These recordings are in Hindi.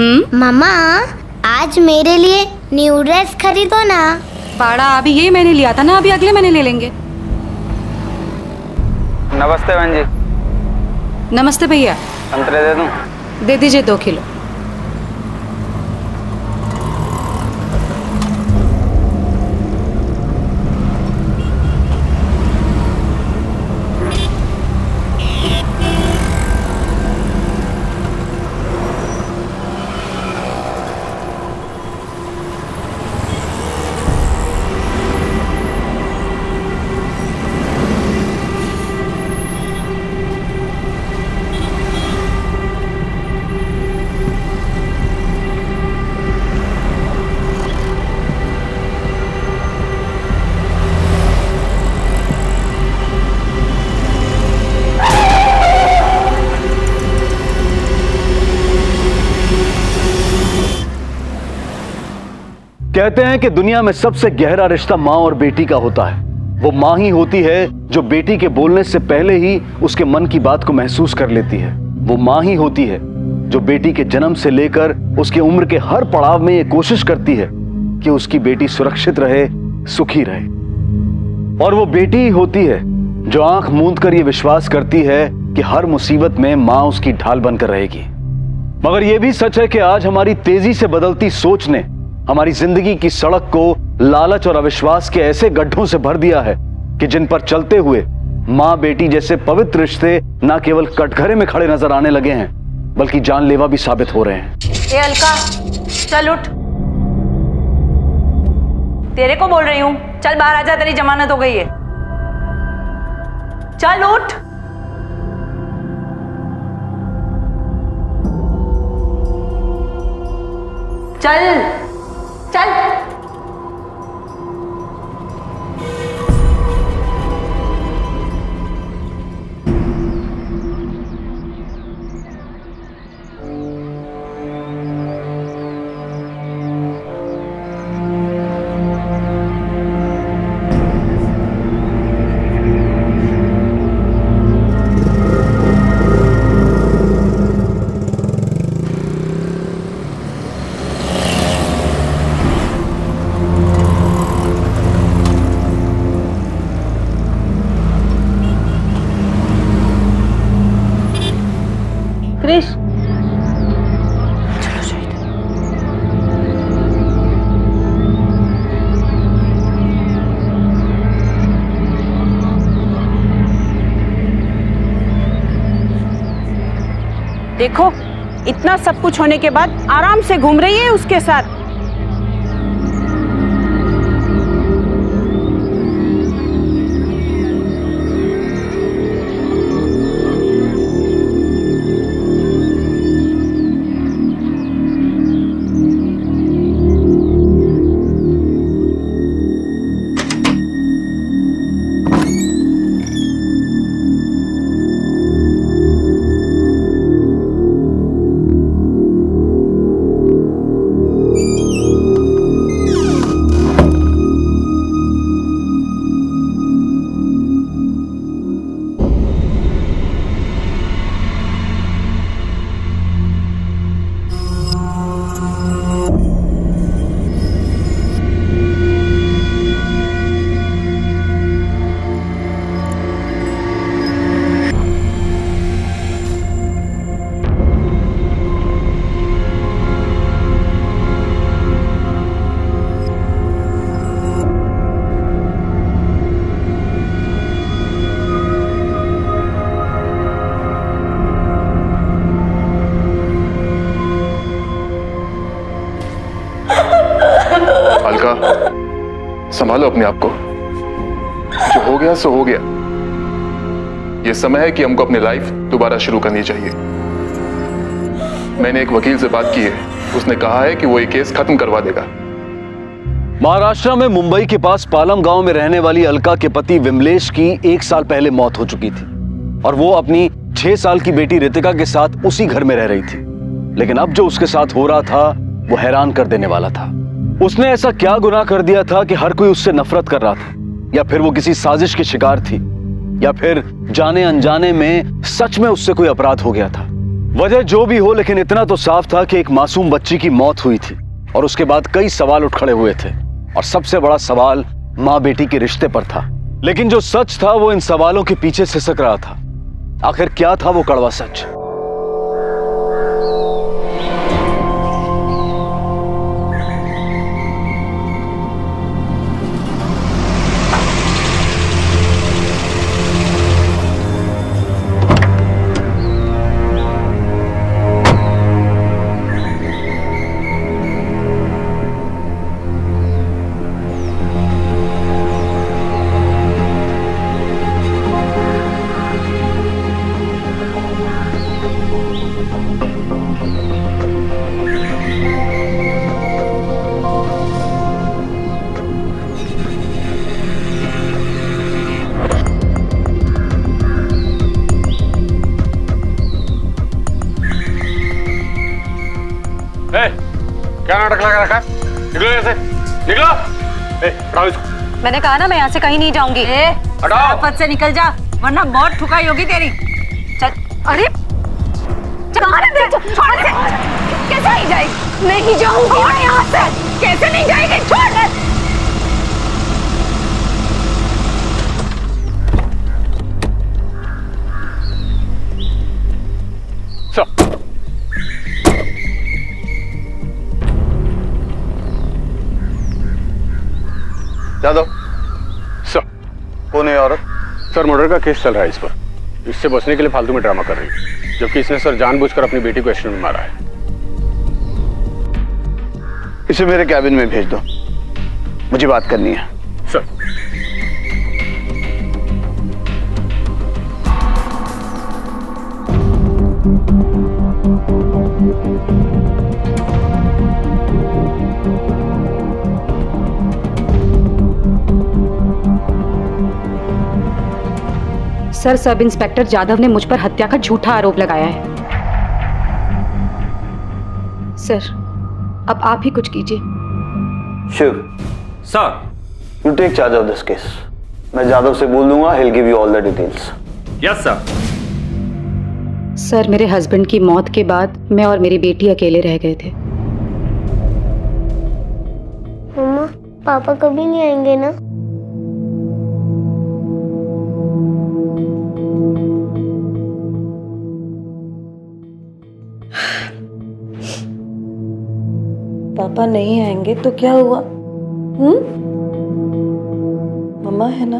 मम्मा, आज मेरे लिए न्यू ड्रेस खरीदो ना। बाड़ा, अभी ये मैंने लिया था ना, अभी अगले महीने ले लेंगे। नमस्ते बहन जी। नमस्ते भैया। संतरे दे दूं? दे दीजिए 2 किलो। कहते हैं कि दुनिया में सबसे गहरा रिश्ता माँ और बेटी का होता है। वो माँ ही होती है जो बेटी के बोलने से पहले ही उसके मन की बात को महसूस कर लेती है। वो माँ ही होती है जो बेटी के जन्म से लेकर उसके उम्र के हर पड़ाव में ये कोशिश करती है कि उसकी बेटी सुरक्षित रहे, सुखी रहे। और वो बेटी ही होती है जो आंख मूंद कर ये विश्वास करती है कि हर मुसीबत में माँ उसकी ढाल बनकर रहेगी। मगर यह भी सच है कि आज हमारी तेजी से बदलती सोच ने हमारी जिंदगी की सड़क को लालच और अविश्वास के ऐसे गड्ढों से भर दिया है कि जिन पर चलते हुए माँ बेटी जैसे पवित्र रिश्ते न केवल कटघरे में खड़े नजर आने लगे हैं बल्कि जानलेवा भी साबित हो रहे हैं। ए अलका, चल उठ। तेरे को बोल रही हूं, चल बाहर आजा, तेरी जमानत हो गई है। चल उठ। चल चल। क्रिश, चलो शायद। देखो, इतना सब कुछ होने के बाद आराम से घूम रही है उसके साथ। अलका, संभालो अपने आप को। जो हो गया सो हो गया। ये समय है कि हमको अपनी लाइफ दोबारा शुरू करनी चाहिए। मैंने एक वकील से बात की है, उसने कहा है कि वो ये केस खत्म करवा देगा। महाराष्ट्र में मुंबई के पास पालम गांव में रहने वाली अलका के पति विमलेश की 1 साल पहले मौत हो चुकी थी और वो अपनी 6 साल की बेटी रितिका के साथ उसी घर में रह रही थी। लेकिन अब जो उसके साथ हो रहा था वो हैरान कर देने वाला था। उसने ऐसा क्या गुनाह कर दिया था कि हर कोई उससे नफरत कर रहा था? या फिर वो किसी साजिश की शिकार थी? या फिर जाने अनजाने में सच में उससे कोई अपराध हो गया था? वजह जो भी हो, लेकिन इतना तो साफ था कि एक मासूम बच्ची की मौत हुई थी और उसके बाद कई सवाल उठ खड़े हुए थे और सबसे बड़ा सवाल माँ बेटी के रिश्ते पर था। लेकिन जो सच था वो इन सवालों के पीछे सिसक रहा था। आखिर क्या था वो कड़वा सच? क्या नाटक लगा रखा है? निकलो यहाँ से, निकलो। हटाओ इसको। मैंने कहा ना मैं यहाँ से कहीं नहीं जाऊंगी। हटाओ। पद से निकल जा वरना बहुत ठुकाई होगी तेरी। चल। अरे छोड़ से। कैसे नहीं जाएगी? नहीं जाऊंगी मैं यहाँ से। कैसे नहीं जाएगी? छोड़ दे। यादव सर, कौन है औरत? सर मर्डर का केस चल रहा है इस पर। इससे बचने के लिए फालतू में ड्रामा कर रही है, जबकि इसने सर जानबूझकर अपनी बेटी को एक्सीडेंट में मारा है। इसे मेरे कैबिन में भेज दो, मुझे बात करनी है। Sir. Sir, sub inspector Jadhav ने मुझ पर हत्या का झूठा आरोप लगाया है। सर, अब आप ही कुछ कीजिए। Shiv sir, you take charge of this case. मैं जादव से बोल दूंगा, he'll give you all the details. Yes sir. Sir, मेरे हस्बैंड की मौत के बाद मैं और मेरी बेटी अकेले रह गए थे। मम्मा, पापा कभी नहीं आएंगे ना? पापा नहीं आएंगे तो क्या हुआ? मम्मा है ना,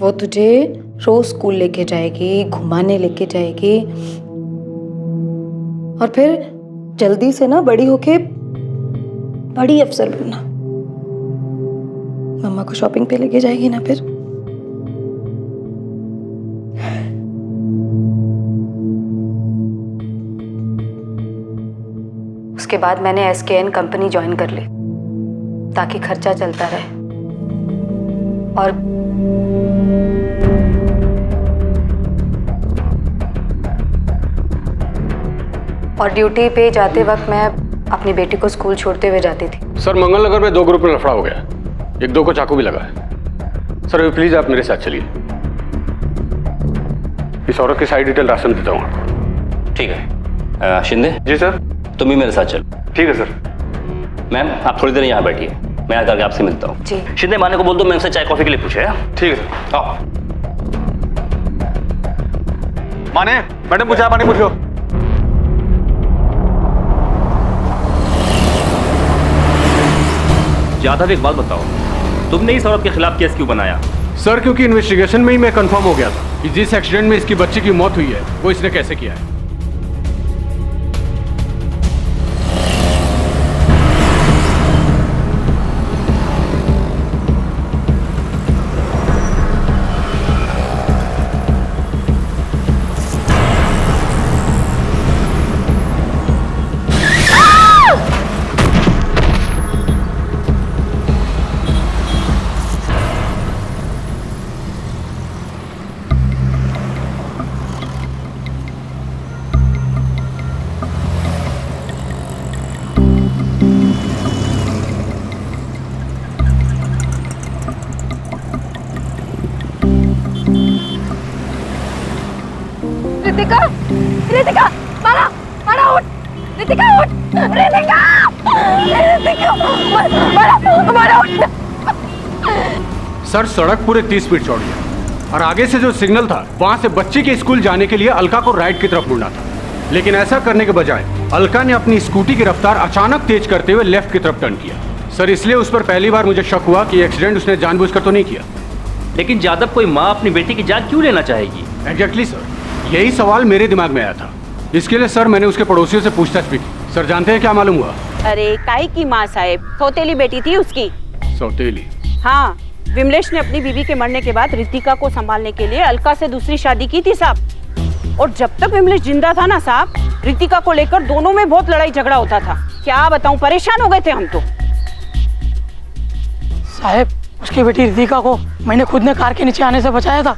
वो तुझे रोज स्कूल लेके जाएगी, घुमाने लेके जाएगी और फिर जल्दी से ना बड़ी होके बड़ी अफसर बनना। मम्मा को शॉपिंग पे लेके जाएगी ना फिर। उसके बाद मैंने SKN कंपनी ज्वाइन कर ली ताकि खर्चा चलता रहे और ड्यूटी पे जाते वक्त मैं अपनी बेटी को स्कूल छोड़ते हुए जाती थी। सर, मंगल नगर में 2 ग्रुप में लफड़ा हो गया, 1-2 को चाकू भी लगा है। सर अभी प्लीज आप मेरे साथ चलिए। इस औरत की सारी डिटेल राशन देता हूँ आपको। ठीक है। शिंदे जी सर। तुम भी मेरे साथ चलो। ठीक है सर। मैम, आप थोड़ी देर यहाँ बैठिए, मैं आकर के आपसे मिलता हूँ। जी। शिंदे माने को बोल दो मैं उनसे चाय कॉफी के लिए पूछे। ठीक है सर। आओ। माने, मैडम पूछा, पानी पूछ लो। जाधव, एक बात बताओ, तुमने इस औरत के खिलाफ केस क्यों बनाया? सर क्योंकि इन्वेस्टिगेशन में ही मैं कंफर्म हो गया था कि जिस एक्सीडेंट में इसकी बच्ची की मौत हुई है वो इसने कैसे किया है। रितिका, रितिका, माला, माला उठ, रितिका उठ, रितिका, रितिका, माला उठ। सर सड़क पूरे 30 फीट चौड़ी है और आगे से जो सिग्नल था वहां से बच्ची के स्कूल जाने के लिए अलका को राइट की तरफ मुड़ना था, लेकिन ऐसा करने के बजाय अलका ने अपनी स्कूटी की रफ्तार अचानक तेज करते हुए लेफ्ट की तरफ टर्न किया। सर इसलिए उस पर पहली बार मुझे शक हुआ कि एक्सीडेंट उसने जानबूझकर तो नहीं किया। लेकिन जादव, कोई माँ अपनी बेटी की जान क्यों लेना चाहेगी? एग्जैक्टली सर, यही सवाल मेरे दिमाग में आया था। इसके लिए सर मैंने उसके पड़ोसियों से पूछताछ भी की। सर जानते हैं क्या मालूम हुआ? अरे काई की माँ साहेब, सौतेली बेटी थी उसकी। सौतेली? हाँ, विमलेश ने अपनी बीवी के मरने के बाद रितिका को संभालने के लिए अलका से दूसरी शादी की थी साहब। और जब तक विमलेश जिंदा था ना साहब, रितिका को लेकर दोनों में बहुत लड़ाई झगड़ा होता था। क्या बताऊं, परेशान हो गए थे हम तो। साहब, उसकी बेटी रितिका को मैंने खुद ने कार के नीचे आने से बचाया था।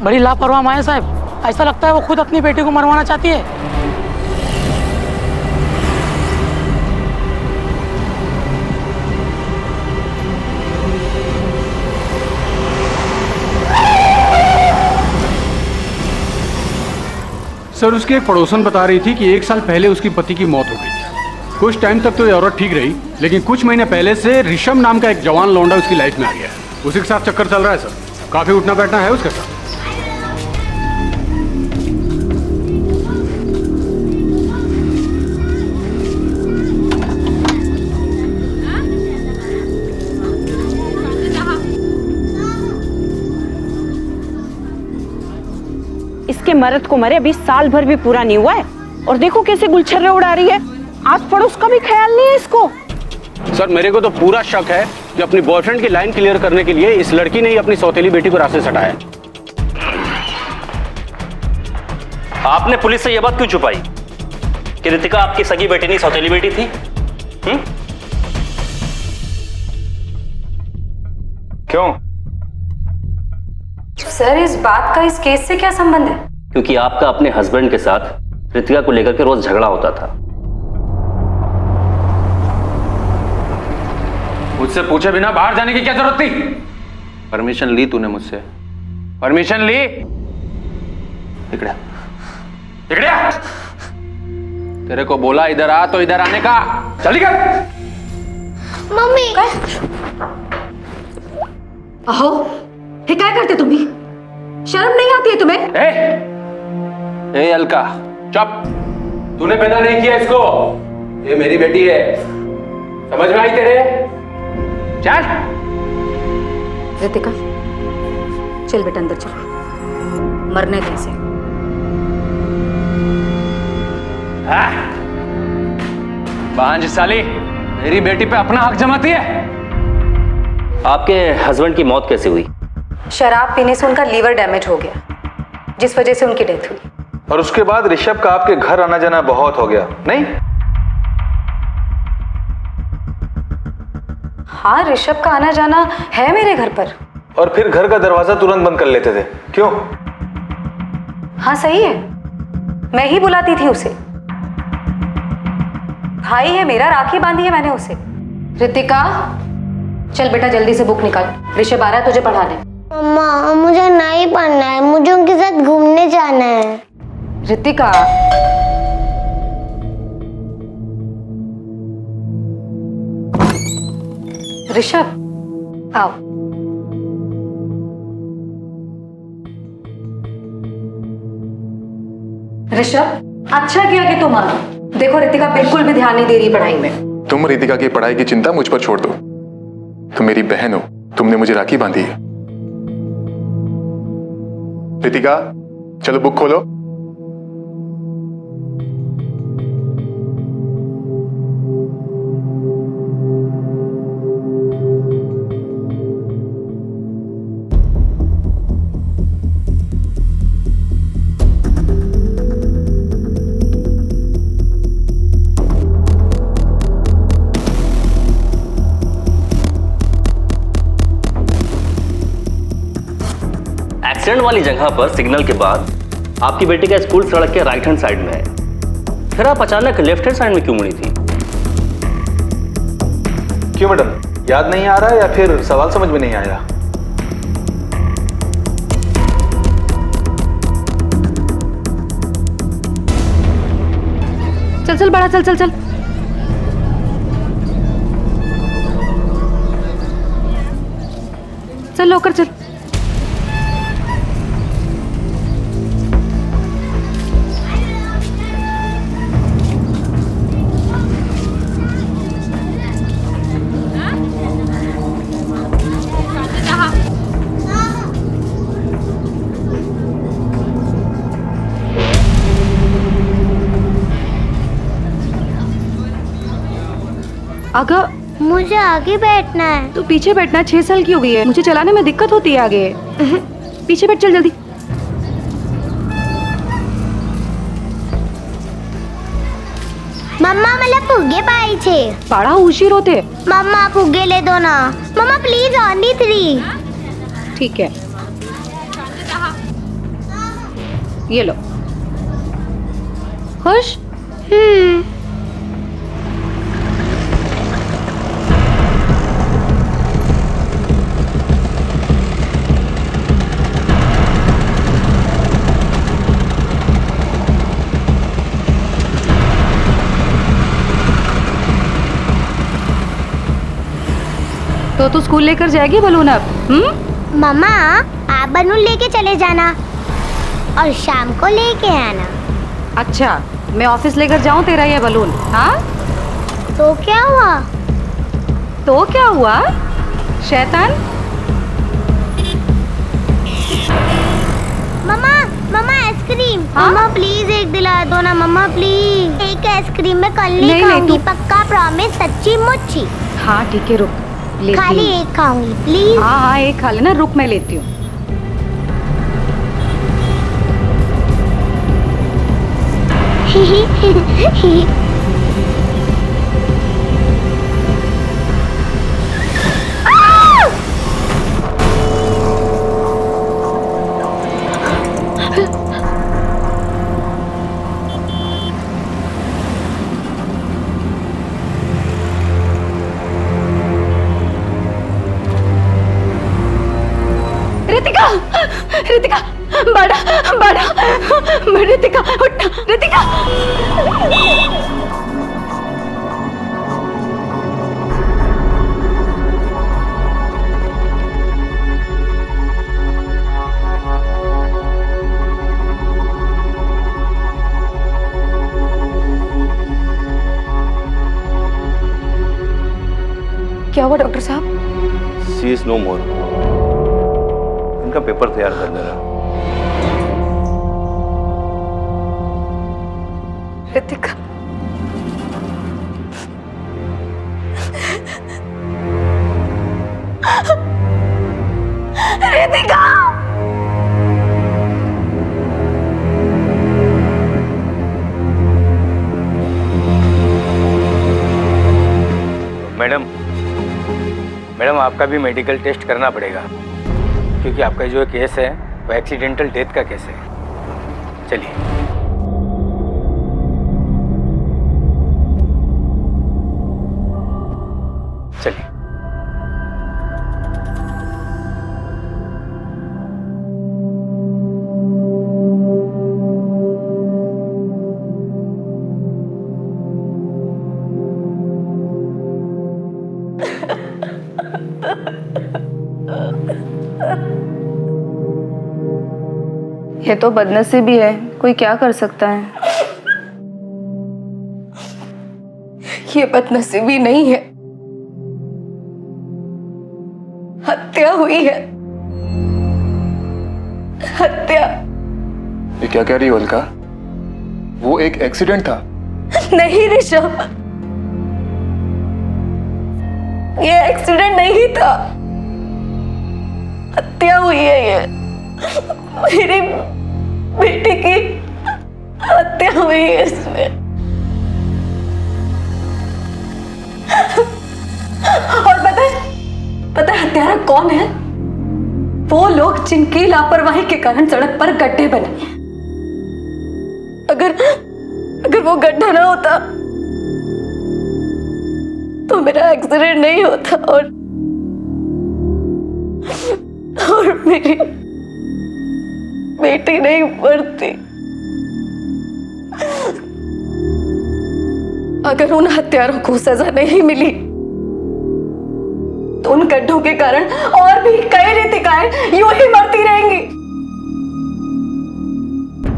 बड़ी लापरवाह माँ है साहब, ऐसा लगता है वो खुद अपनी बेटी को मरवाना चाहती है। सर उसकी एक पड़ोसन बता रही थी कि 1 साल पहले उसकी पति की मौत हो गई थी। कुछ टाइम तक तो ये औरत ठीक रही, लेकिन कुछ महीने पहले से ऋषभ नाम का एक जवान लौंडा उसकी लाइफ में आ गया है। उसी के साथ चक्कर चल रहा है सर, काफी उठना बैठना है उसके साथ। इसके मर्द को मरे अभी साल भर भी पूरा नहीं हुआ है और देखो कैसे गुलछर्रे उड़ा रही है। आस पड़ोस का भी ख्याल नहीं है इसको। सर मेरे को तो पूरा शक है कि अपनी बॉयफ्रेंड की लाइन क्लियर करने के लिए इस लड़की ने ही अपनी सौतेली बेटी को रास्ते से हटाया। आपने पुलिस से यह बात क्यों छुपाई कि रितिका आपकी सगी बेटी नहीं सौतेली बेटी थी? क्यों? सर, इस बात का इस केस से क्या संबंध है? क्योंकि आपका अपने हस्बैंड के साथ रितिका को लेकर के रोज झगड़ा होता था। मुझसे पूछे बिना बाहर जाने की क्या जरूरत थी? परमिशन ली तूने मुझसे? परमिशन ली? इकड़िया, इकड़िया। तेरे को बोला इधर आ तो इधर आने का। चली गई। मम्मी अहो, ये क्या करते तुम भी? शर्म नहीं आती है तुम्हें? ए अलका, चुप। तूने पैदा नहीं किया इसको, ये मेरी बेटी है। समझ में आई तेरे? चल। रितिका, चल बेटा अंदर चल, मरने दे इसे। बांझ साली, मेरी बेटी पे अपना हक जमाती है। आपके हस्बैंड की मौत कैसे हुई? शराब पीने से उनका लीवर डैमेज हो गया, जिस वजह से उनकी डेथ हुई। और उसके बाद ऋषभ का आपके घर आना जाना बहुत हो गया, नहीं? हाँ, ऋषभ का आना जाना है मेरे घर पर। और फिर घर का दरवाजा तुरंत बंद कर लेते थे, क्यों? हाँ सही है, मैं ही बुलाती थी उसे। भाई है मेरा, राखी बांधी है मैंने उसे। रितिका, चल बेटा जल्दी से बुक निकाल, ऋषभ आ रहा है तुझे पढ़ाने। मम्मा मुझे नहीं पढ़ना है, मुझे उनके साथ घूमने जाना है। रितिका, ऋषभ आओ। ऋषभ, अच्छा किया कि तुम आ। देखो रितिका बिल्कुल भी ध्यान नहीं दे रही पढ़ाई में। तुम रितिका की पढ़ाई की चिंता मुझ पर छोड़ दो। तुम मेरी बहन हो, तुमने मुझे राखी बांधी है। रितिका, चलो बुक खोलो। एक्सीडेंट वाली जगह पर सिग्नल के बाद आपकी बेटी का स्कूल सड़क के राइट हैंड साइड में है, फिर आप अचानक लेफ्ट हैंड साइड में क्यों मुड़ी थी? क्यों मैडम, याद नहीं आ रहा है या फिर सवाल समझ में नहीं आया? चल चल बड़ा, चल चल चल। चल होकर चल। अगर मुझे आगे बैठना है। तू पीछे बैठना, 6 साल की हो गई है, मुझे चलाने में दिक्कत होती है आगे। पीछे बैठ, चल जल्दी। मम्मा मला फुगे पाहिजे। बड़ा उशीर होते। मम्मा फुगे ले दो ना। मम्मा प्लीज ओनली 3। ठीक है, ये लो। खुश? तो तू स्कूल लेकर जाएगी बलून अब? मम्मा आप बलून लेके चले जाना और शाम को लेके आना। अच्छा, मैं ऑफिस लेकर जाऊं तेरा ये बलून? हाँ, तो क्या हुआ? तो क्या हुआ शैतान? मम्मा मम्मा आइसक्रीम। हाँ? मम्मा प्लीज एक दिला दो ना। मम्मा प्लीज एक आइसक्रीम मैं कल नहीं, नहीं नहीं, खाऊंगी। तू- पक्का प्रॉमिस, सच्ची मुच्ची। हाँ ठीक है, रुक लेती खाली हूँ। एक खाऊंगी प्लीज। हाँ हाँ एक खा लेना, रुक मैं लेती हूँ। रितिका, रितिका, बड़ा बड़ा, रितिका उठना, रितिका। क्या हुआ डॉक्टर साहब? सी इज नो मोर। इनका पेपर तैयार कर देना। रितिका, रितिका, मैडम आपका भी मेडिकल टेस्ट करना पड़ेगा क्योंकि आपका जो केस है वो एक्सीडेंटल डेथ का केस है। चलिए। चलिए। ये तो बदनसीबी है, कोई क्या कर सकता है। ये बदनसीबी नहीं है, हत्या हुई है, हत्या। ये क्या कह रही हो अलका? वो एक एक्सीडेंट था। नहीं ऋषभ, ये एक्सीडेंट नहीं था, हत्या हुई है। ये मेरी बेटी की हत्या हुई है इसमें। और पता है हत्यारा कौन है? वो लोग जिनकी लापरवाही के कारण सड़क पर गड्ढे बने। अगर वो गड्ढा ना होता तो मेरा एक्सीडेंट नहीं होता और मेरी बेटी नहीं मरती। अगर उन हत्यारों को सजा नहीं मिली तो उन गड्ढों के कारण और भी कई रितिकाएं यूं ही मरती रहेंगी।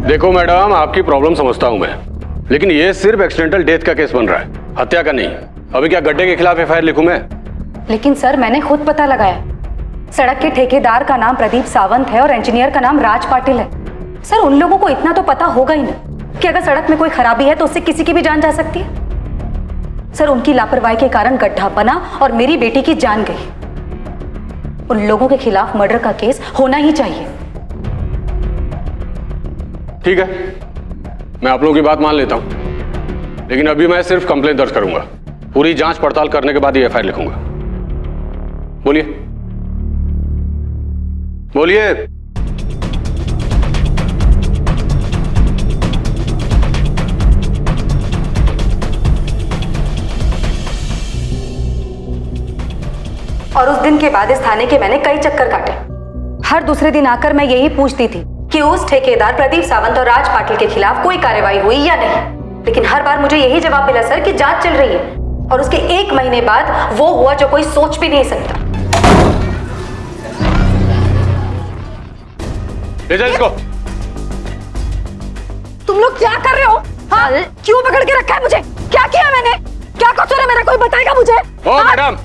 देखो मैडम, आपकी प्रॉब्लम समझता हूं मैं, लेकिन ये सिर्फ एक्सीडेंटल डेथ का केस बन रहा है, हत्या का नहीं। अभी क्या गड्ढे के खिलाफ एफआईआर लिखूं मैं? लेकिन सर मैंने खुद पता लगाया, सड़क के ठेकेदार का नाम प्रदीप सावंत है और इंजीनियर का नाम राज पाटिल है। सर उन लोगों को इतना तो पता होगा ही ना कि अगर सड़क में कोई खराबी है तो उससे किसी की भी जान जा सकती है। सर उनकी लापरवाही के कारण गड्ढा बना और मेरी बेटी की जान गई। उन लोगों के खिलाफ मर्डर का केस होना ही चाहिए। ठीक है, मैं आप लोगों की बात मान लेता हूं, लेकिन अभी मैं सिर्फ कंप्लेंट दर्ज करूंगा। पूरी जांच पड़ताल करने के बाद ही एफआईआर लिखूंगा। बोलिए बोलिए। और उस दिन के बाद इस थाने के मैंने कई चक्कर काटे। हर दूसरे दिन आकर मैं यही पूछती थी कि उस ठेकेदार प्रदीप सावंत और राज पाटिल के खिलाफ कोई कार्रवाई हुई या नहीं, लेकिन हर बार मुझे यही जवाब मिला सर कि जांच चल रही है। और उसके 1 महीने बाद वो हुआ जो कोई सोच भी नहीं सकता। ले जा इसको। तुम लोग क्या कर रहे हो? हाँ? क्यों पकड़ के रखा है मुझे? क्या किया मैंने? क्या कसूर है मेरा? कोई बताएगा मुझे? ओ मैडम,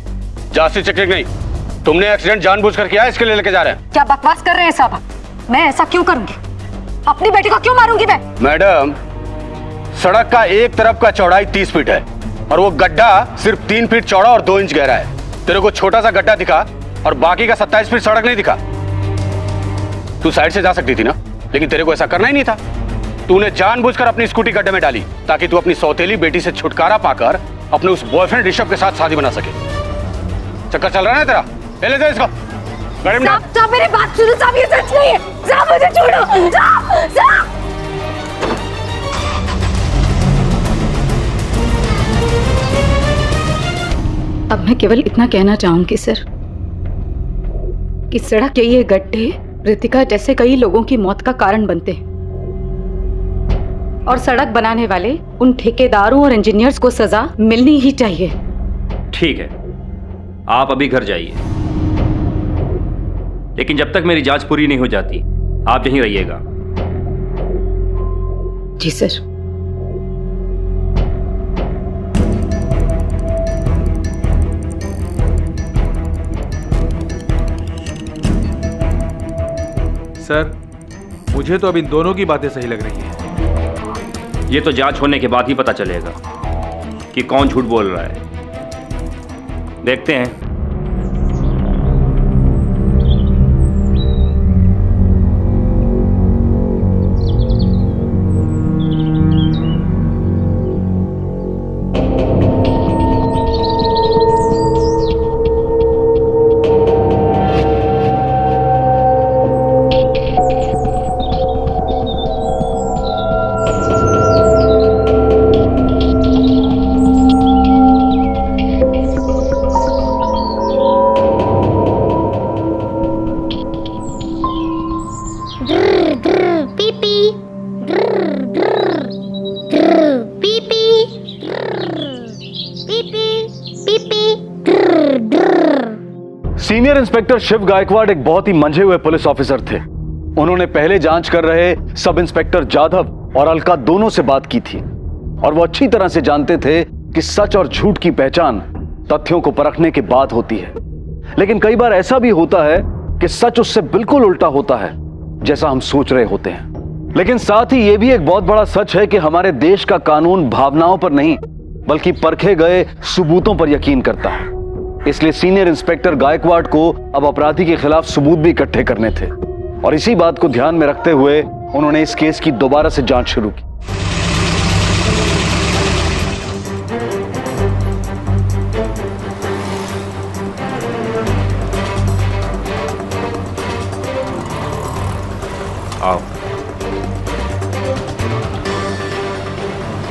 जांच चेक नहीं, तुमने एक्सीडेंट जानबूझकर किया है, इसके लिए लेके जा रहे हैं। क्या बकवास कर रहे हैं साहब? मैं ऐसा क्यों करूंगी? अपनी बेटी को क्यों मारूंगी मैं? मैडम, सड़क का एक तरफ का चौड़ाई 30 फीट है और वो गड्ढा सिर्फ 3 फीट चौड़ा और 2 इंच गहरा है। तेरे को छोटा सा गड्ढा दिखा और बाकी का 27 फीट सड़क नहीं दिखा। तू साइड से जा सकती थी ना, लेकिन तेरे को ऐसा करना ही नहीं था। तूने जानबूझकर अपनी स्कूटी गड्ढे में डाली ताकि तू अपनी सौतेली बेटी से छुटकारा पाकर अपने उस बॉयफ्रेंड ऋषभ के साथ शादी बना सके। चक्कर चल रहा है तेरा? ले जा इसको गाड़ी में डाल। साहब मेरी बात सुनो साहब, ये सच नहीं है साहब, मुझे छोड़ो साहब। साहब अब मैं केवल इतना कहना चाहूंगी सर कि सड़क के ये गड्ढे रितिका जैसे कई लोगों की मौत का कारण बनते हैं और सड़क बनाने वाले उन ठेकेदारों और इंजीनियर्स को सजा मिलनी ही चाहिए। ठीक है, आप अभी घर जाइए, लेकिन जब तक मेरी जांच पूरी नहीं हो जाती आप यहीं रहिएगा। जी सर। सर, मुझे तो अब इन दोनों की बातें सही लग रही हैं। ये तो जांच होने के बाद ही पता चलेगा कि कौन झूठ बोल रहा है। देखते हैं। सीनियर इंस्पेक्टर शिव गायकवाड़ एक बहुत ही मंझे हुए पुलिस ऑफिसर थे। उन्होंने पहले जांच कर रहे सब इंस्पेक्टर जाधव और अलका दोनों से बात की थी और वो अच्छी तरह से जानते थे कि सच और झूठ की पहचान तथ्यों को परखने के बाद होती है। लेकिन कई बार ऐसा भी होता है कि सच उससे बिल्कुल उल्टा होता है जैसा हम सोच रहे होते हैं। लेकिन साथ ही यह भी एक बहुत बड़ा सच है कि हमारे देश का कानून भावनाओं पर नहीं बल्कि परखे गए सबूतों पर यकीन करता है। इसलिए सीनियर इंस्पेक्टर गायकवाड़ को अब अपराधी के खिलाफ सबूत भी इकट्ठे करने थे और इसी बात को ध्यान में रखते हुए उन्होंने इस केस की दोबारा से जांच शुरू की। आओ।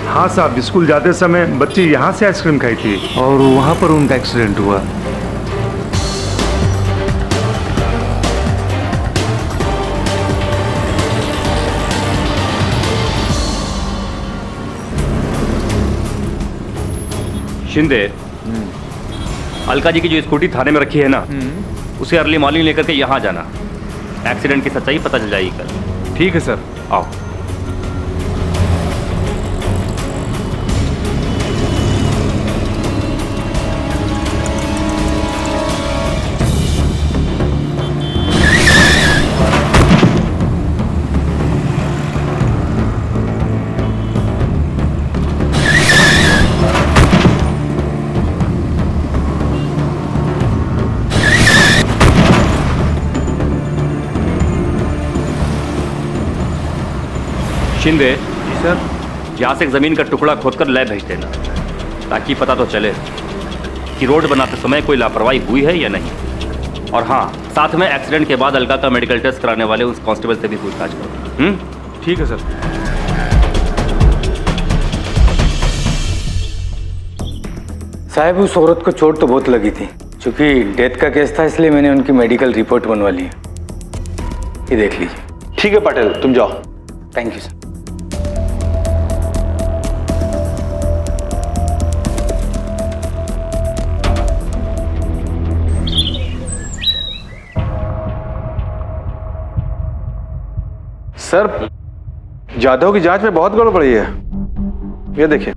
हाँ साहब, स्कूल जाते समय बच्ची यहाँ से आइसक्रीम खाई थी और वहाँ पर उनका एक्सीडेंट हुआ। शिंदे, अलका जी की जो स्कूटी थाने में रखी है ना, उसे अर्ली मॉर्निंग लेकर के यहाँ जाना। एक्सीडेंट की सच्चाई पता चल जाएगी कल। ठीक है सर। आओ। शिंदे जी सर, यहाँ से एक ज़मीन का टुकड़ा खोदकर लैब भेज देना, ताकि पता तो चले कि रोड बनाते समय कोई लापरवाही हुई है या नहीं। और हाँ, साथ में एक्सीडेंट के बाद अलका का मेडिकल टेस्ट कराने वाले उस कांस्टेबल से भी पूछताछ करो। ठीक है सर। साहब, उस औरत को चोट तो बहुत लगी थी। चूंकि डेथ का केस था इसलिए मैंने उनकी मेडिकल रिपोर्ट बनवा ली है। ये देख लीजिए। ठीक है पटेल, तुम जाओ। Thank you sir. Sir, Jadhav की जांच में बहुत गड़बड़ी है। ये देखिए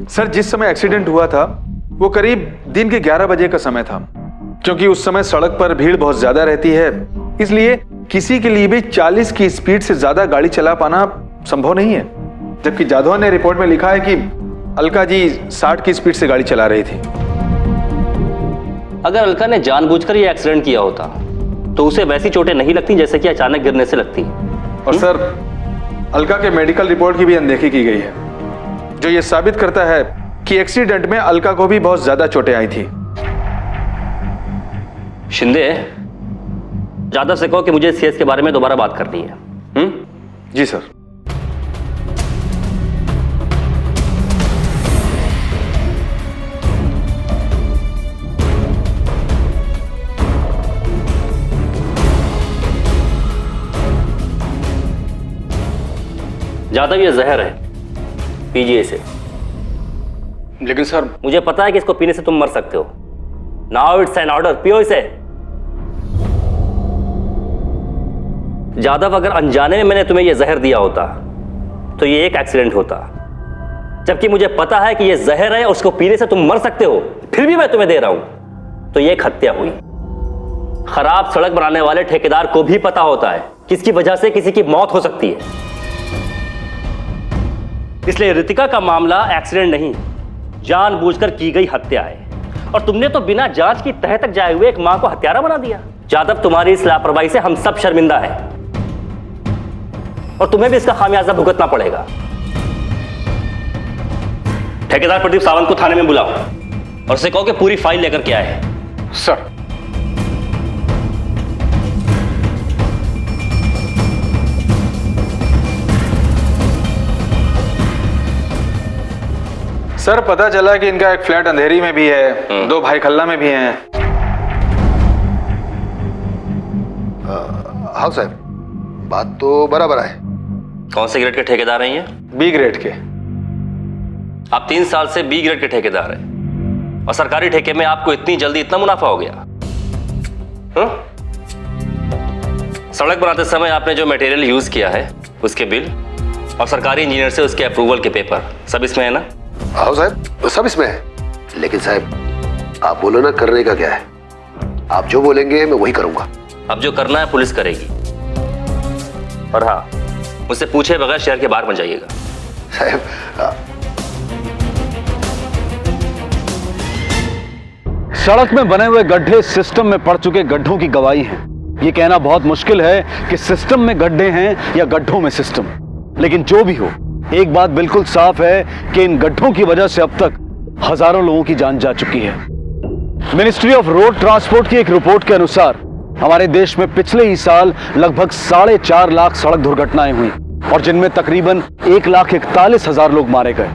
सर, जिस समय एक्सीडेंट हुआ था वो करीब दिन के 11 बजे का समय था। क्योंकि उस समय सड़क पर भीड़ बहुत ज्यादा रहती है, इसलिए किसी के लिए भी 40 की स्पीड से ज्यादा गाड़ी चला पाना संभव नहीं है। जबकि जाधव ने रिपोर्ट में लिखा है कि अलका जी 60 की स्पीड से गाड़ी चला रही थी। अगर अलका ने जानबूझकर ये एक्सीडेंट किया होता तो उसे वैसी चोटें नहीं लगती जैसे कि अचानक गिरने से लगती। और सर, अलका के मेडिकल रिपोर्ट की भी अनदेखी की गई है, जो ये साबित करता है कि एक्सीडेंट में अलका को भी बहुत ज्यादा चोटें आई थी। शिंदे, जाधव से कहो कि मुझे इस केस के बारे में दोबारा बात करनी है। जी सर। जाधव, ये जहर है, पीजिए इसे। लेकिन सर, मुझे पता है कि इसको पीने से तुम मर सकते हो। नाउ इट्स एन ऑर्डर, पियो इसे। जाधव, अगर अनजाने में मैंने तुम्हें यह जहर दिया होता तो ये एक एक्सीडेंट होता, जबकि मुझे पता है कि यह जहर है और उसको पीने से तुम मर सकते हो, फिर भी मैं तुम्हें दे रहा हूं, तो यह एक हत्या हुई। खराब सड़क बनाने वाले ठेकेदार को भी पता होता है किसकी वजह से किसी की मौत हो सकती है। इसलिए रितिका का मामला एक्सीडेंट नहीं, जानबूझकर की गई हत्या है। और तुमने तो बिना जांच की तह तक जाए हुए एक मां को हत्यारा बना दिया। जाधव, तुम्हारी इस लापरवाही से हम सब शर्मिंदा हैं और तुम्हें भी इसका खामियाजा भुगतना पड़ेगा। ठेकेदार प्रदीप सावंत को थाने में बुलाओ और उसे कहो कि पूरी फाइल लेकर के आए। सर। सर, पता चला कि इनका एक फ्लैट अंधेरी में भी है, 2 भाई खल्ला में भी हैं। हाँ साहब, बात तो बराबर है। कौन से ग्रेड के ठेकेदार हैं ये? बी ग्रेड के। आप 3 साल से बी ग्रेड के ठेकेदार हैं और सरकारी ठेके में आपको इतनी जल्दी इतना मुनाफा हो गया। सड़क बनाते समय आपने जो मटेरियल यूज किया है उसके बिल और सरकारी इंजीनियर से उसके अप्रूवल के पेपर सब इसमें है ना? हाँ साहब, सब इसमें है। लेकिन साहब, आप बोलो ना, करने का क्या है? आप जो बोलेंगे मैं वही करूंगा। अब जो करना है पुलिस करेगी। और हाँ, मुझसे पूछे बगैर शहर के बाहर मत जाइएगा। साहब, सड़क में बने हुए गड्ढे सिस्टम में पड़ चुके गड्ढों की गवाही हैं। ये कहना बहुत मुश्किल है कि सिस्टम में गड्ढे हैं या गड्ढों में सिस्टम। लेकिन जो भी हो, एक बात बिल्कुल साफ है कि इन गड्ढों की वजह से अब तक हजारों लोगों की जान जा चुकी है। मिनिस्ट्री ऑफ रोड ट्रांसपोर्ट की एक रिपोर्ट के अनुसार हमारे देश में पिछले ही साल लगभग 4.5 लाख सड़क दुर्घटनाएं हुई और जिनमें तकरीबन 1,41,000 लोग मारे गए।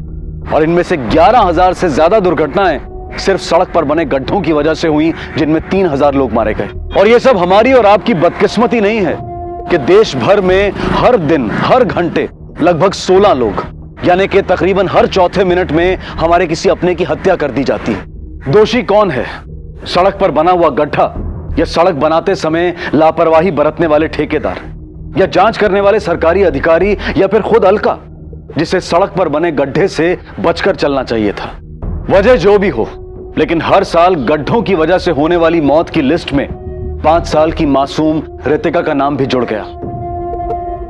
और इनमें से 11,000 से ज्यादा दुर्घटनाएं सिर्फ सड़क पर बने गड्ढों की वजह से हुई, जिनमें 3,000 लोग मारे गए। और यह सब हमारी और आपकी बदकिस्मती नहीं है कि देश भर में हर दिन हर घंटे लगभग 16 लोग यानी कि तकरीबन हर चौथे मिनट में हमारे किसी अपने की हत्या कर दी जाती है। दोषी कौन है? सड़क पर बना हुआ गड्ढा, या सड़क बनाते समय लापरवाही बरतने वाले ठेकेदार, या जांच करने वाले सरकारी अधिकारी, या फिर खुद अलका, जिसे सड़क पर बने गड्ढे से बचकर चलना चाहिए था। वजह जो भी हो, लेकिन हर साल गड्ढों की वजह से होने वाली मौत की लिस्ट में 5 साल की मासूम रितिका का नाम भी जुड़ गया।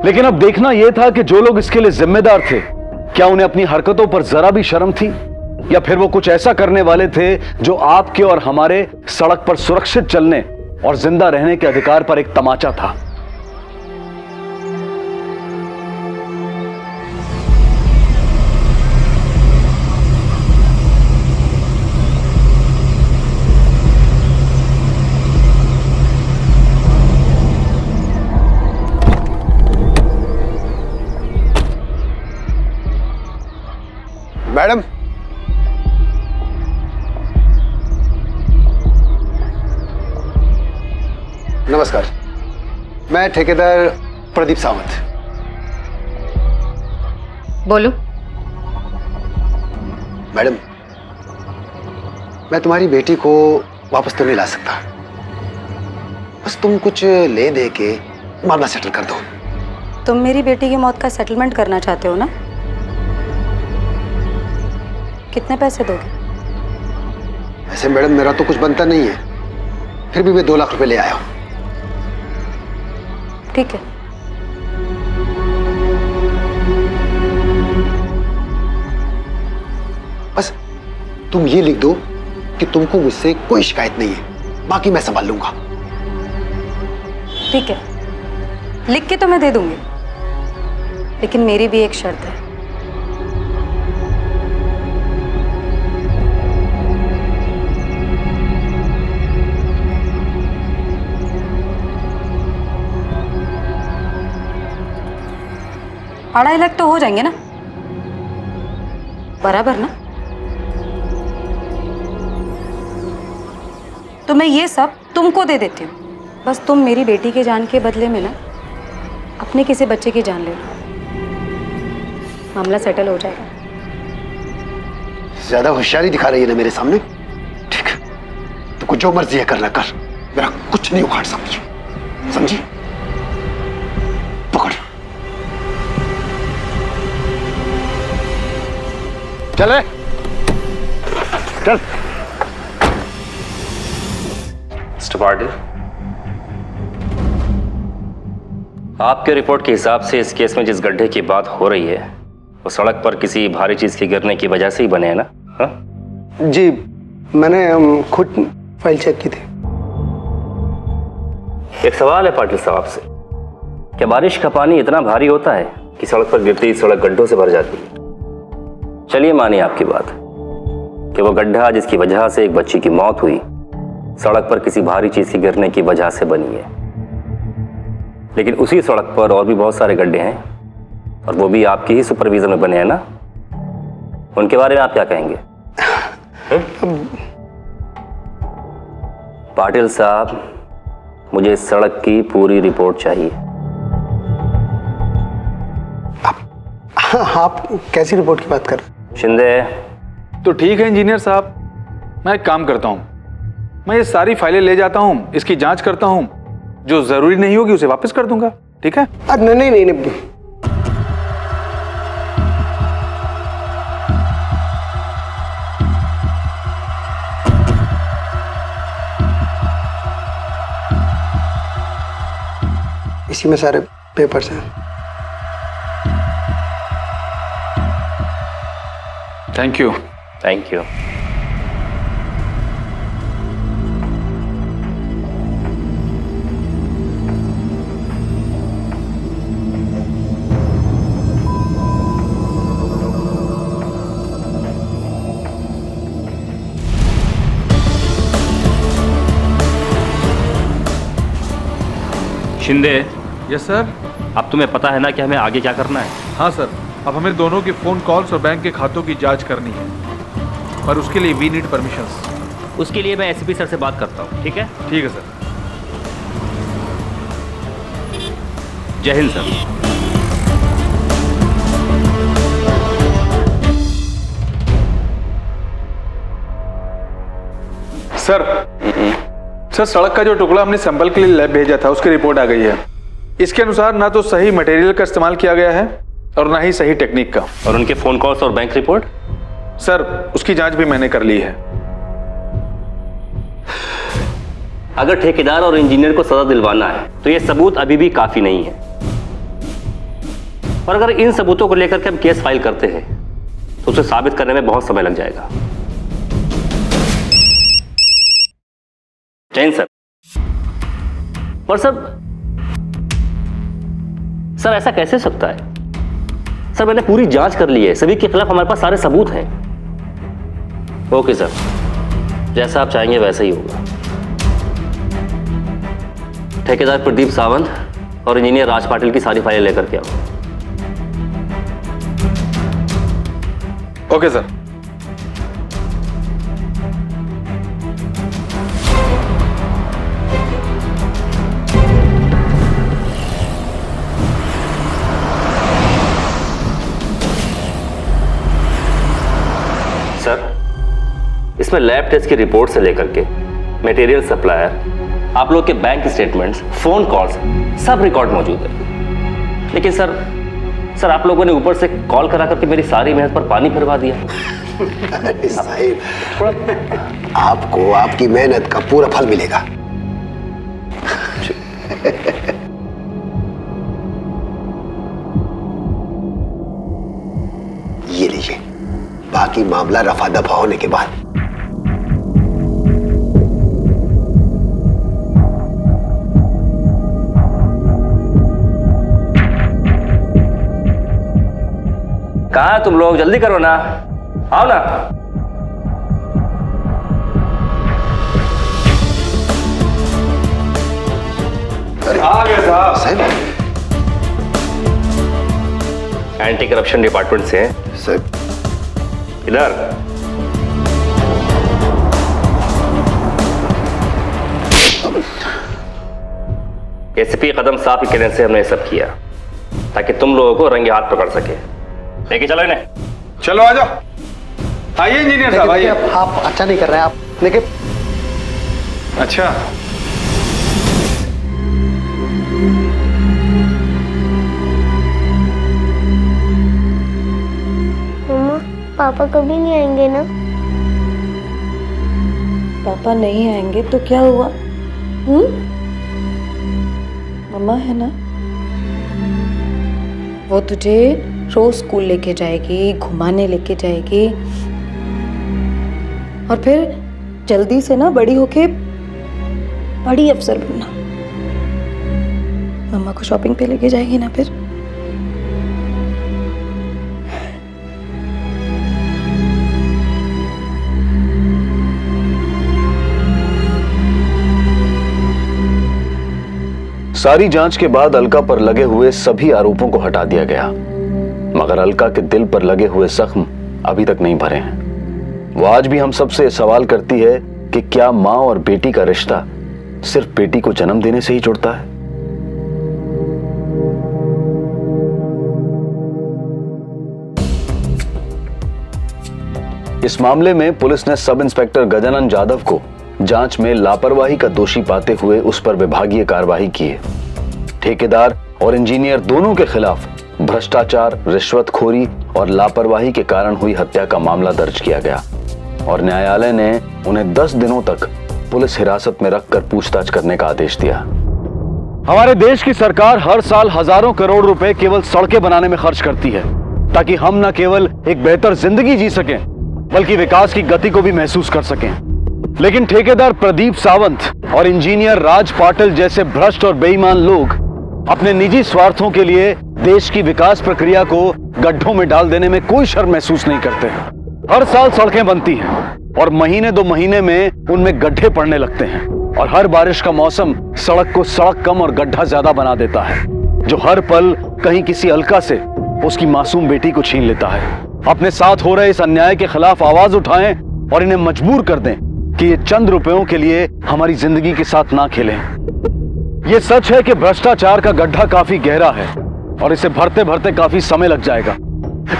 लेकिन अब देखना यह था कि जो लोग इसके लिए जिम्मेदार थे, क्या उन्हें अपनी हरकतों पर जरा भी शर्म थी, या फिर वो कुछ ऐसा करने वाले थे जो आपके और हमारे सड़क पर सुरक्षित चलने और जिंदा रहने के अधिकार पर एक तमाचा था। मैडम, नमस्कार। मैं ठेकेदार प्रदीप सावंत। बोलो। मैडम, मैं तुम्हारी बेटी को वापस तो नहीं ला सकता, बस तुम कुछ ले दे के मामला सेटल कर दो। तुम मेरी बेटी की मौत का सेटलमेंट करना चाहते हो ना? कितने पैसे दोगे? ऐसे मैडम मेरा तो कुछ बनता नहीं है, फिर भी मैं 2 लाख रुपए ले आया हूं। ठीक है। बस तुम ये लिख दो कि तुमको मुझसे कोई शिकायत नहीं है, बाकी मैं संभाल लूंगा। ठीक है, लिख के तो मैं दे दूंगी, लेकिन मेरी भी एक शर्त है। $2.5 लाख तो हो जाएंगे ना? बराबर ना? तो मैं ये सब तुमको दे देती हूँ, बस तुम मेरी बेटी के जान के बदले में ना अपने किसी बच्चे की जान ले लो, मामला सेटल हो जाएगा। ज्यादा होशियारी दिखा रही है ना मेरे सामने। ठीक है, तुमको जो मर्जी है करना कर, मेरा कुछ नहीं उखाड़ सकती, समझी? पकड़। चल चल। मिस्टर पाटिल, आपके रिपोर्ट के हिसाब से इस केस में जिस गड्ढे की बात हो रही है वो सड़क पर किसी भारी चीज के गिरने की वजह से ही बने हैं ना? हा? जी, मैंने खुद फाइल चेक की थी। एक सवाल है पाटिल साहब से, क्या बारिश का पानी इतना भारी होता है कि सड़क पर गिरते ही सड़क गड्ढों से भर जाती है? चलिए मानिए आपकी बात कि वो गड्ढा जिसकी वजह से एक बच्ची की मौत हुई सड़क पर किसी भारी चीज के गिरने की वजह से बनी है, लेकिन उसी सड़क पर और भी बहुत सारे गड्ढे हैं और वो भी आपकी ही सुपरविजन में बने हैं ना? उनके बारे में आप क्या कहेंगे? पाटिल साहब, मुझे इस सड़क की पूरी रिपोर्ट चाहिए। आप कैसी रिपोर्ट की बात कर रहे हैं? शिंदे। तो ठीक है इंजीनियर साहब, मैं एक काम करता हूं, मैं ये सारी फाइलें ले जाता हूं, इसकी जांच करता हूं, जो जरूरी नहीं होगी उसे वापस कर दूंगा। ठीक है? नहीं नहीं नहीं, इसी में सारे पेपर्स हैं। Thank you. Thank you. Shinde. Yes sir. अब तुम्हें पता है ना कि हमें आगे क्या करना है? हाँ सर, अब हमें दोनों के फोन कॉल्स और बैंक के खातों की जांच करनी है, पर उसके लिए वी नीड परमिशंस। उसके लिए मैं एसपी सर से बात करता हूँ। ठीक है? ठीक है सर। जय हिंद सर। सर सड़क का जो टुकड़ा हमने सैंपल के लिए लैब भेजा था उसकी रिपोर्ट आ गई है। इसके अनुसार ना तो सही मटेरियल का इस्तेमाल किया गया है और ना ही सही टेक्निक का। और उनके फोन कॉल्स और बैंक रिपोर्ट? सर उसकी जांच भी मैंने कर ली है। अगर ठेकेदार और इंजीनियर को सजा दिलवाना है तो ये सबूत अभी भी काफी नहीं है, और अगर इन सबूतों को लेकर के हम केस फाइल करते हैं तो उसे साबित करने में बहुत समय लग जाएगा। जैन सर। पर सर ऐसा कैसे सकता है? सर मैंने पूरी जांच कर ली है, सभी के खिलाफ हमारे पास सारे सबूत हैं। ओके सर, जैसा आप चाहेंगे वैसा ही होगा। ठेकेदार प्रदीप सावंत और इंजीनियर राज पाटिल की सारी फाइलें लेकर के आओ। Okay sir. सर इसमें लैब टेस्ट की रिपोर्ट से लेकर के मटेरियल सप्लायर, आप लोग के बैंक स्टेटमेंट्स, फोन कॉल्स सब रिकॉर्ड मौजूद है। लेकिन सर आप लोगों ने ऊपर से कॉल करा करके मेरी सारी मेहनत पर पानी फिरवा दिया। अरे साहिब, आपको आपकी मेहनत का पूरा फल मिलेगा। ये लीजिए, बाकी मामला रफा दफा होने के बाद। कहाँ तुम लोग, जल्दी करो ना, आओ ना। आ गए साहब। एंटी करप्शन डिपार्टमेंट से हैं सर। इधर एसीपी कदम साहब के कहने से हमने ये सब किया ताकि तुम लोगों को रंगे हाथ पकड़ सके। लेके चलो इन्हें। चलो आ जाओ। आइए इंजीनियर साहब, आइए। आप अच्छा नहीं कर रहे हैं आप, लेकिन अच्छा मम्मा, पापा कभी नहीं आएंगे ना? पापा नहीं आएंगे तो क्या हुआ? मम्मा है ना, वो तुझे रोज स्कूल लेके जाएगी, घुमाने लेके जाएगी, और फिर जल्दी से ना बड़ी होके बड़ी अफसर बनना। मम्मा को शॉपिंग पे लेके जाएगी ना फिर। सारी जांच के बाद अलका पर लगे हुए सभी आरोपों को हटा दिया गया, मगर अलका के दिल पर लगे हुए जख्म अभी तक नहीं भरे हैं। वो आज भी हम सबसे सवाल करती है कि क्या मां और बेटी का रिश्ता सिर्फ बेटी को जन्म देने से ही जुड़ता है? इस मामले में पुलिस ने सब इंस्पेक्टर गजानन जाधव को जांच में लापरवाही का दोषी पाते हुए उस पर विभागीय कार्रवाई की है। ठेकेदार और इंजीनियर दोनों के खिलाफ भ्रष्टाचार, रिश्वतखोरी और लापरवाही के कारण हुई हत्या का मामला दर्ज किया गया और न्यायालय ने उन्हें 10 दिनों तक पुलिस हिरासत में रखकर पूछताछ करने का आदेश दिया। हमारे देश की सरकार हर साल हजारों करोड़ रुपए केवल सड़कें बनाने में खर्च करती है ताकि हम न केवल एक बेहतर जिंदगी जी सकें बल्कि विकास की गति को भी महसूस कर सकें। लेकिन ठेकेदार प्रदीप सावंत और इंजीनियर राज पाटिल जैसे भ्रष्ट और बेईमान लोग अपने निजी स्वार्थों के लिए देश की विकास प्रक्रिया को गड्ढों में डाल देने में कोई शर्म महसूस नहीं करते। हर साल सड़कें बनती हैं और महीने 2 महीने में उनमें गड्ढे पड़ने लगते हैं और हर बारिश का मौसम सड़क को सड़क कम और गड्ढा ज्यादा बना देता है, जो हर पल कहीं किसी अलका से उसकी मासूम बेटी को छीन लेता है। अपने साथ हो रहे इस अन्याय के खिलाफ आवाज उठाएं और इन्हें मजबूर कर दें कि ये चंद रुपयों के लिए हमारी जिंदगी के साथ ना खेलें। ये सच है कि भ्रष्टाचार का गड्ढा काफी गहरा है और इसे भरते भरते काफी समय लग जाएगा,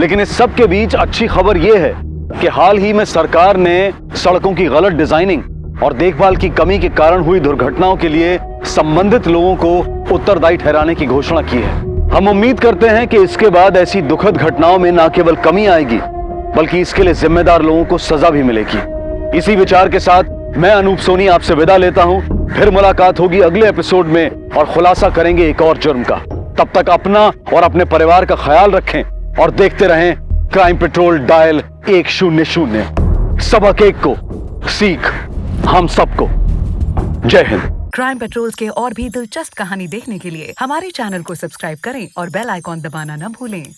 लेकिन इस सब के बीच अच्छी खबर यह है कि हाल ही में सरकार ने सड़कों की गलत डिजाइनिंग और देखभाल की कमी के कारण हुई दुर्घटनाओं के लिए संबंधित लोगों को उत्तरदायी ठहराने की घोषणा की है। हम उम्मीद करते हैं कि इसके बाद ऐसी दुखद घटनाओं में न केवल कमी आएगी बल्कि इसके लिए जिम्मेदार लोगों को सजा भी मिलेगी। इसी विचार के साथ मैं अनूप सोनी आपसे विदा लेता हूं। फिर मुलाकात होगी अगले एपिसोड में और खुलासा करेंगे एक और जुर्म का। तब तक अपना और अपने परिवार का ख्याल रखें और देखते रहें क्राइम पेट्रोल डायल 100। सबक एक को, सीख हम सबको। जय हिंद। क्राइम पेट्रोल के और भी दिलचस्प कहानी देखने के लिए हमारे चैनल को सब्सक्राइब करें और बेल आइकॉन दबाना न भूलें।